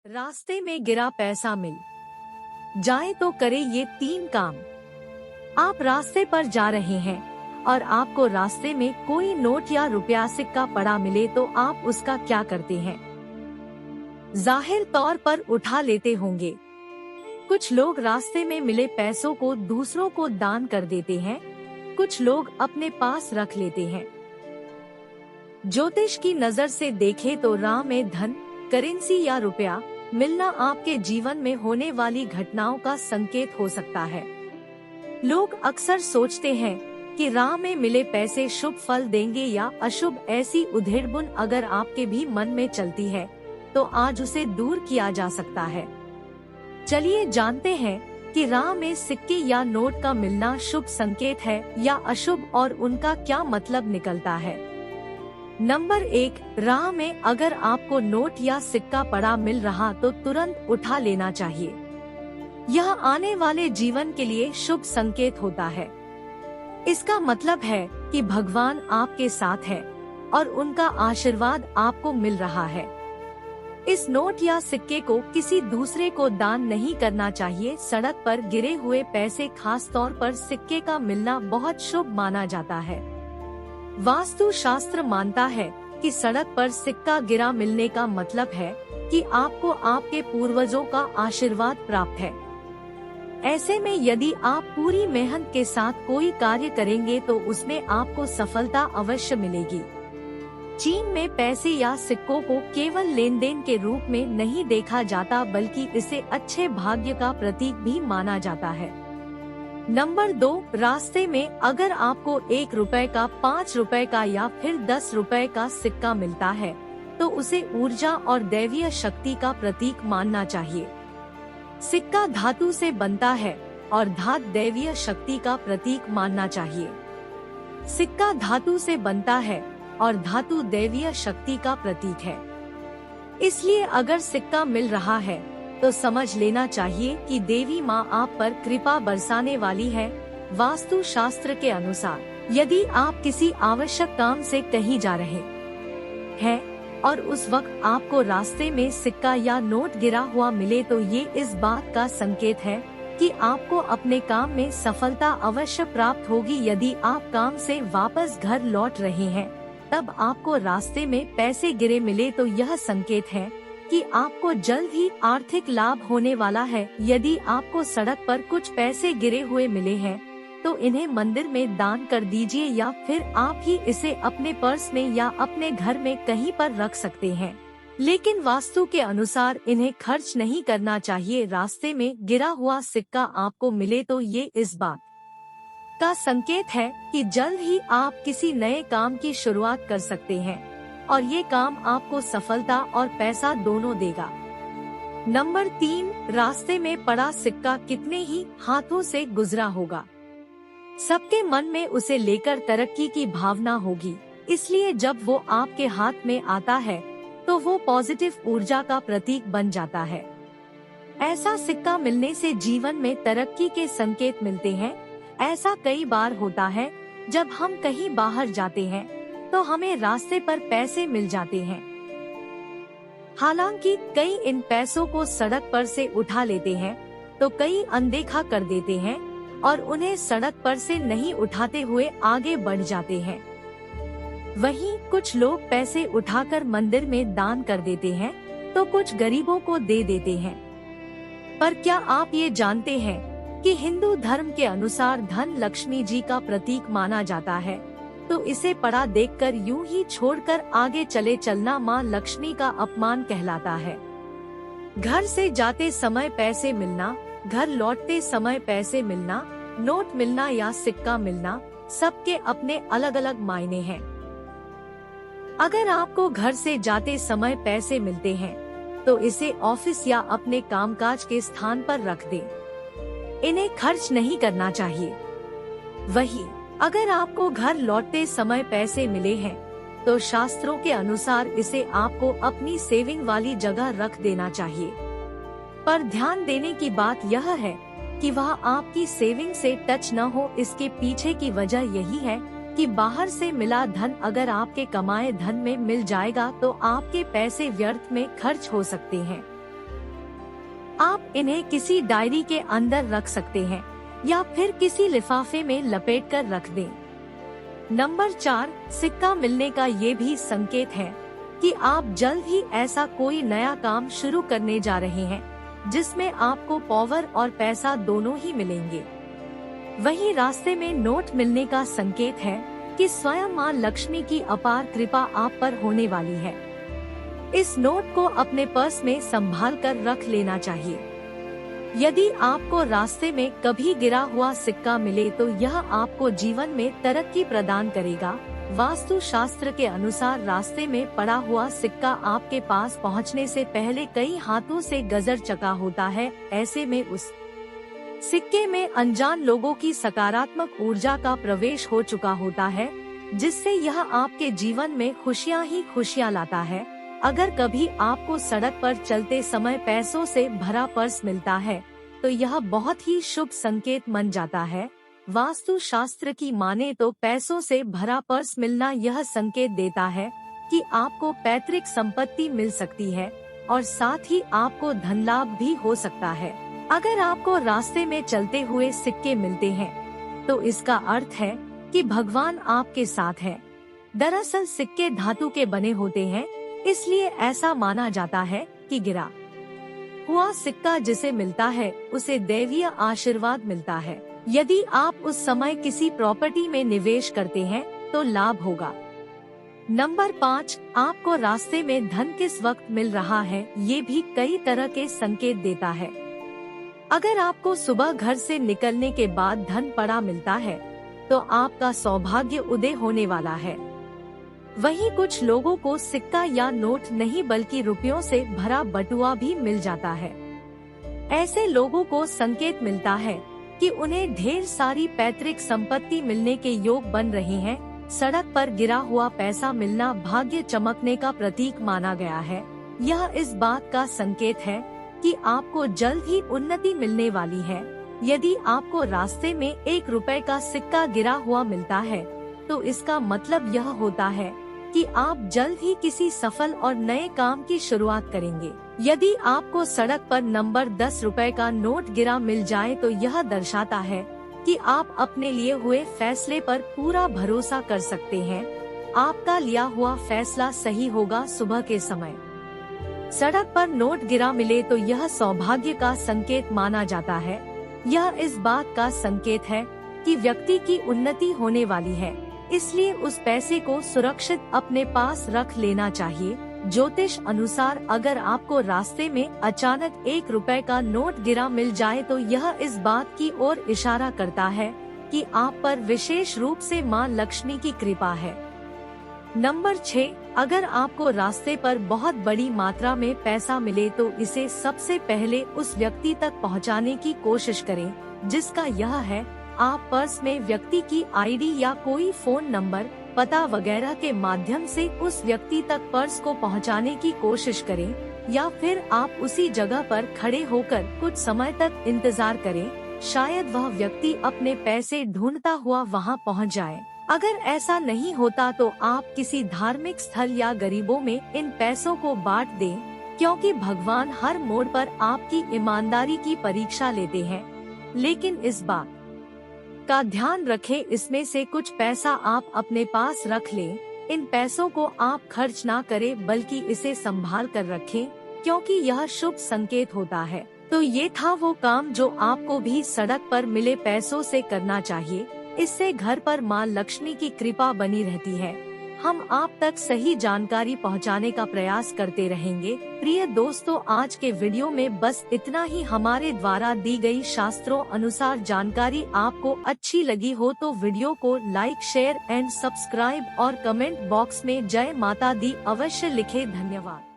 रास्ते में गिरा पैसा मिल जाए तो करे ये 3 काम। आप रास्ते पर जा रहे हैं और आपको रास्ते में कोई नोट या रुपया सिक्का पड़ा मिले तो आप उसका क्या करते हैं? जाहिर तौर पर उठा लेते होंगे। कुछ लोग रास्ते में मिले पैसों को दूसरों को दान कर देते हैं, कुछ लोग अपने पास रख लेते हैं। ज्योतिष की नजर से देखें तो राह में धन, करेंसी या रुपया मिलना आपके जीवन में होने वाली घटनाओं का संकेत हो सकता है। लोग अक्सर सोचते हैं कि राह में मिले पैसे शुभ फल देंगे या अशुभ। ऐसी उधेड़बुन अगर आपके भी मन में चलती है तो आज उसे दूर किया जा सकता है। चलिए जानते हैं कि राह में सिक्के या नोट का मिलना शुभ संकेत है या अशुभ और उनका क्या मतलब निकलता है। नंबर 1, राह में अगर आपको नोट या सिक्का पड़ा मिल रहा तो तुरंत उठा लेना चाहिए। यह आने वाले जीवन के लिए शुभ संकेत होता है। इसका मतलब है कि भगवान आपके साथ है और उनका आशीर्वाद आपको मिल रहा है। इस नोट या सिक्के को किसी दूसरे को दान नहीं करना चाहिए। सड़क पर गिरे हुए पैसे, खास तौर पर सिक्के का मिलना बहुत शुभ माना जाता है। वास्तु शास्त्र मानता है कि सड़क पर सिक्का गिरा मिलने का मतलब है कि आपको आपके पूर्वजों का आशीर्वाद प्राप्त है। ऐसे में यदि आप पूरी मेहनत के साथ कोई कार्य करेंगे तो उसमें आपको सफलता अवश्य मिलेगी। चीन में पैसे या सिक्कों को केवल लेन देन के रूप में नहीं देखा जाता बल्कि इसे अच्छे भाग्य का प्रतीक भी माना जाता है। नंबर 2, रास्ते में अगर आपको 1 रुपए का, 5 रुपए का या फिर 10 रुपए का सिक्का मिलता है तो उसे ऊर्जा और दैवीय शक्ति का प्रतीक मानना चाहिए। सिक्का धातु से बनता है और धात दैवीय शक्ति का प्रतीक मानना चाहिए। सिक्का धातु से बनता है और धातु दैवीय शक्ति का प्रतीक है। इसलिए अगर सिक्का मिल रहा है तो समझ लेना चाहिए कि देवी माँ आप पर कृपा बरसाने वाली है। वास्तु शास्त्र के अनुसार यदि आप किसी आवश्यक काम से कहीं जा रहे हैं और उस वक्त आपको रास्ते में सिक्का या नोट गिरा हुआ मिले तो ये इस बात का संकेत है कि आपको अपने काम में सफलता अवश्य प्राप्त होगी। यदि आप काम से वापस घर लौट रहे हैं तब आपको रास्ते में पैसे गिरे मिले तो यह संकेत है कि आपको जल्द ही आर्थिक लाभ होने वाला है। यदि आपको सड़क पर कुछ पैसे गिरे हुए मिले हैं तो इन्हें मंदिर में दान कर दीजिए या फिर आप ही इसे अपने पर्स में या अपने घर में कहीं पर रख सकते हैं। लेकिन वास्तु के अनुसार इन्हें खर्च नहीं करना चाहिए। रास्ते में गिरा हुआ सिक्का आपको मिले तो ये इस बात का संकेत है कि जल्द ही आप किसी नए काम की शुरुआत कर सकते हैं और ये काम आपको सफलता और पैसा दोनों देगा। नंबर 3, रास्ते में पड़ा सिक्का कितने ही हाथों से गुजरा होगा, सबके मन में उसे लेकर तरक्की की भावना होगी। इसलिए जब वो आपके हाथ में आता है तो वो पॉजिटिव ऊर्जा का प्रतीक बन जाता है। ऐसा सिक्का मिलने से जीवन में तरक्की के संकेत मिलते हैं। ऐसा कई बार होता है जब हम कहीं बाहर जाते हैं तो हमें रास्ते पर पैसे मिल जाते हैं। हालांकि कई इन पैसों को सड़क पर से उठा लेते हैं तो कई अनदेखा कर देते हैं और उन्हें सड़क पर से नहीं उठाते हुए आगे बढ़ जाते हैं। वहीं कुछ लोग पैसे उठाकर मंदिर में दान कर देते हैं तो कुछ गरीबों को दे देते हैं। पर क्या आप ये जानते हैं कि हिंदू धर्म के अनुसार धन लक्ष्मी जी का प्रतीक माना जाता है, तो इसे पड़ा देखकर यूं ही छोड़कर आगे चले चलना मां लक्ष्मी का अपमान कहलाता है। घर से जाते समय पैसे मिलना, घर लौटते समय पैसे मिलना, नोट मिलना या सिक्का मिलना, सबके अपने अलग अलग मायने हैं। अगर आपको घर से जाते समय पैसे मिलते हैं तो इसे ऑफिस या अपने कामकाज के स्थान पर रख दें। इन्हें खर्च नहीं करना चाहिए। वहीं अगर आपको घर लौटते समय पैसे मिले हैं तो शास्त्रों के अनुसार इसे आपको अपनी सेविंग वाली जगह रख देना चाहिए। पर ध्यान देने की बात यह है कि वह आपकी सेविंग से टच न हो। इसके पीछे की वजह यही है कि बाहर से मिला धन अगर आपके कमाए धन में मिल जाएगा तो आपके पैसे व्यर्थ में खर्च हो सकते हैं। आप इन्हें किसी डायरी के अंदर रख सकते हैं या फिर किसी लिफाफे में लपेट कर रख दें। नंबर 4, सिक्का मिलने का ये भी संकेत है कि आप जल्द ही ऐसा कोई नया काम शुरू करने जा रहे हैं जिसमें आपको पावर और पैसा दोनों ही मिलेंगे। वहीं रास्ते में नोट मिलने का संकेत है कि स्वयं मां लक्ष्मी की अपार कृपा आप पर होने वाली है। इस नोट को अपने पर्स में संभाल कर रख लेना चाहिए। यदि आपको रास्ते में कभी गिरा हुआ सिक्का मिले तो यह आपको जीवन में तरक्की प्रदान करेगा। वास्तु शास्त्र के अनुसार रास्ते में पड़ा हुआ सिक्का आपके पास पहुंचने से पहले कई हाथों से गजर चका होता है। ऐसे में उस सिक्के में अनजान लोगों की सकारात्मक ऊर्जा का प्रवेश हो चुका होता है, जिससे यह आपके जीवन में खुशियां ही खुशियां लाता है। अगर कभी आपको सड़क पर चलते समय पैसों से भरा पर्स मिलता है तो यह बहुत ही शुभ संकेत मन जाता है। वास्तु शास्त्र की माने तो पैसों से भरा पर्स मिलना यह संकेत देता है कि आपको पैतृक संपत्ति मिल सकती है और साथ ही आपको धन लाभ भी हो सकता है। अगर आपको रास्ते में चलते हुए सिक्के मिलते हैं तो इसका अर्थ है कि भगवान आपके साथ है। दरअसल सिक्के धातु के बने होते हैं, इसलिए ऐसा माना जाता है कि गिरा हुआ सिक्का जिसे मिलता है उसे दैवीय आशीर्वाद मिलता है। यदि आप उस समय किसी प्रॉपर्टी में निवेश करते हैं तो लाभ होगा। नंबर 5, आपको रास्ते में धन किस वक्त मिल रहा है ये भी कई तरह के संकेत देता है। अगर आपको सुबह घर से निकलने के बाद धन पड़ा मिलता है तो आपका सौभाग्य उदय होने वाला है। वहीं कुछ लोगों को सिक्का या नोट नहीं बल्कि रुपयों से भरा बटुआ भी मिल जाता है। ऐसे लोगों को संकेत मिलता है कि उन्हें ढेर सारी पैतृक संपत्ति मिलने के योग बन रहे हैं। सड़क पर गिरा हुआ पैसा मिलना भाग्य चमकने का प्रतीक माना गया है। यह इस बात का संकेत है कि आपको जल्द ही उन्नति मिलने वाली है। यदि आपको रास्ते में 1 रुपए का सिक्का गिरा हुआ मिलता है तो इसका मतलब यह होता है कि आप जल्द ही किसी सफल और नए काम की शुरुआत करेंगे। यदि आपको सड़क पर नंबर 10 रुपए का नोट गिरा मिल जाए तो यह दर्शाता है कि आप अपने लिए हुए फैसले पर पूरा भरोसा कर सकते हैं। आपका लिया हुआ फैसला सही होगा। सुबह के समय सड़क पर नोट गिरा मिले तो यह सौभाग्य का संकेत माना जाता है। यह इस बात का संकेत है कि व्यक्ति की उन्नति होने वाली है, इसलिए उस पैसे को सुरक्षित अपने पास रख लेना चाहिए। ज्योतिष अनुसार अगर आपको रास्ते में अचानक 1 रुपए का नोट गिरा मिल जाए तो यह इस बात की ओर इशारा करता है कि आप पर विशेष रूप से मां लक्ष्मी की कृपा है। नंबर 6, अगर आपको रास्ते पर बहुत बड़ी मात्रा में पैसा मिले तो इसे सबसे पहले उस व्यक्ति तक पहुंचाने की कोशिश करें जिसका यह है। आप पर्स में व्यक्ति की आईडी या कोई फोन नंबर, पता वगैरह के माध्यम से उस व्यक्ति तक पर्स को पहुंचाने की कोशिश करें या फिर आप उसी जगह पर खड़े होकर कुछ समय तक इंतजार करें। शायद वह व्यक्ति अपने पैसे ढूंढता हुआ वहां पहुंच जाए। अगर ऐसा नहीं होता तो आप किसी धार्मिक स्थल या गरीबों में इन पैसों को बांट दें, क्योंकि भगवान हर मोड़ पर आपकी ईमानदारी की परीक्षा लेते हैं। लेकिन इस बात का ध्यान रखें, इसमें से कुछ पैसा आप अपने पास रख लें। इन पैसों को आप खर्च ना करें बल्कि इसे संभाल कर रखें, क्योंकि यह शुभ संकेत होता है। तो ये था वो काम जो आपको भी सड़क पर मिले पैसों से करना चाहिए। इससे घर पर मां लक्ष्मी की कृपा बनी रहती है। हम आप तक सही जानकारी पहुंचाने का प्रयास करते रहेंगे। प्रिय दोस्तों, आज के वीडियो में बस इतना ही। हमारे द्वारा दी गई शास्त्रों अनुसार जानकारी आपको अच्छी लगी हो तो वीडियो को लाइक, शेयर एंड सब्सक्राइब और कमेंट बॉक्स में जय माता दी अवश्य लिखें। धन्यवाद।